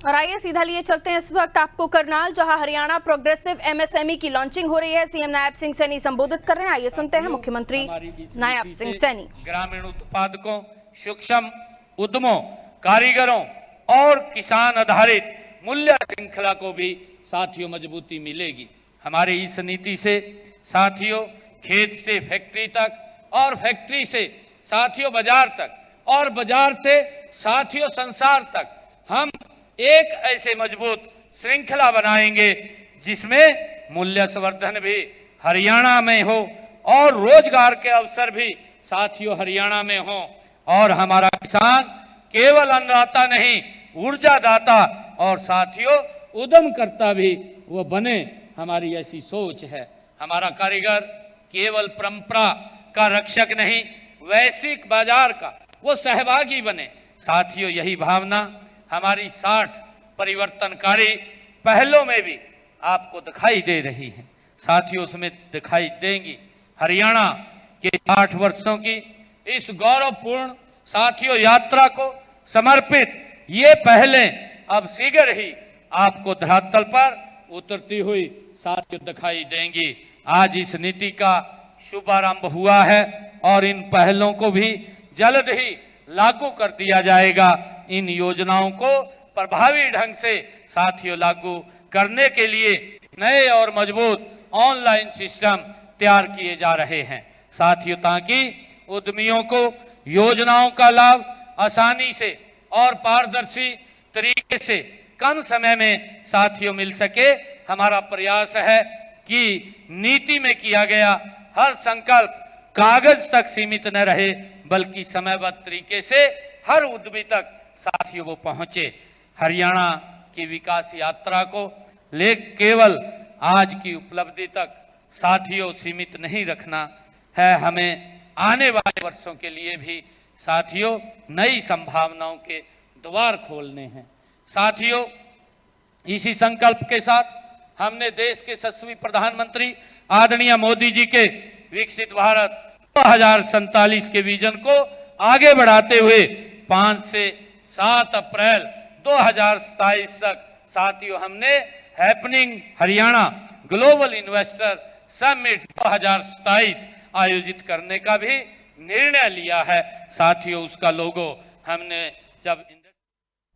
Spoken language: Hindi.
और आइए सीधा लिए चलते हैं इस वक्त आपको करनाल, जहां हरियाणा प्रोग्रेसिव एमएसएमई की लॉन्चिंग हो रही है। सीएम नायब सिंह सैनी संबोधित कर रहे हैं। आइए सुनते हैं मुख्यमंत्री नायब सिंह सैनी। ग्रामीण उत्पादकों, सूक्ष्म उद्यमों, कारीगरों और किसान आधारित मूल्य श्रृंखला को भी साथियों मजबूती मिलेगी। हमारी इस नीति से साथियों खेत से फैक्ट्री तक और फैक्ट्री से साथियों बाजार तक और बाजार से साथियों संसार तक हम एक ऐसे मजबूत श्रृंखला बनाएंगे जिसमें मूल्य संवर्धन भी हरियाणा में हो और रोजगार के अवसर भी साथियों हरियाणा में हो और हमारा किसान केवल अन्नदाता नहीं, ऊर्जा दाता और साथियों उद्यम करता भी वो बने, हमारी ऐसी सोच है। हमारा कारीगर केवल परंपरा का रक्षक नहीं, वैश्विक बाजार का वो सहभागी बने। साथियों यही भावना हमारी 60 परिवर्तनकारी पहलों में भी आपको दिखाई दे रही है। साथियों उसमें दिखाई देंगी। हरियाणा के 60 वर्षों की इस गौरवपूर्ण साथियों यात्रा को समर्पित ये पहले अब शीघ्र ही आपको धरातल पर उतरती हुई साथियों दिखाई देंगी। आज इस नीति का शुभारंभ हुआ है और इन पहलों को भी जल्द ही लागू कर दिया जाएगा। इन योजनाओं को प्रभावी ढंग से साथियों लागू करने के लिए नए और मजबूत ऑनलाइन सिस्टम तैयार किए जा रहे हैं साथियों, ताकि उद्यमियों को योजनाओं का लाभ आसानी से और पारदर्शी तरीके से कम समय में साथियों मिल सके। हमारा प्रयास है कि नीति में किया गया हर संकल्प कागज तक सीमित न रहे, बल्कि समयबद्ध तरीके से हर उद्यमी तक साथियों वो पहुंचे। हरियाणा की विकास यात्रा को ले केवल आज की उपलब्धि तक साथियों सीमित नहीं रखना है, हमें आने वाले वर्षों के लिए भी साथियों नई संभावनाओं के द्वार खोलने हैं। साथियों इसी संकल्प के साथ हमने देश के यशस्वी प्रधानमंत्री आदरणीय मोदी जी के विकसित भारत 2047 के विजन को आगे बढ़ाते हुए 5 से 7 अप्रैल 2027 तक साथियों हमने happening Haryana global investor summit 2027 आयोजित करने का भी निर्णय लिया है। साथियों उसका लोगो हमने जब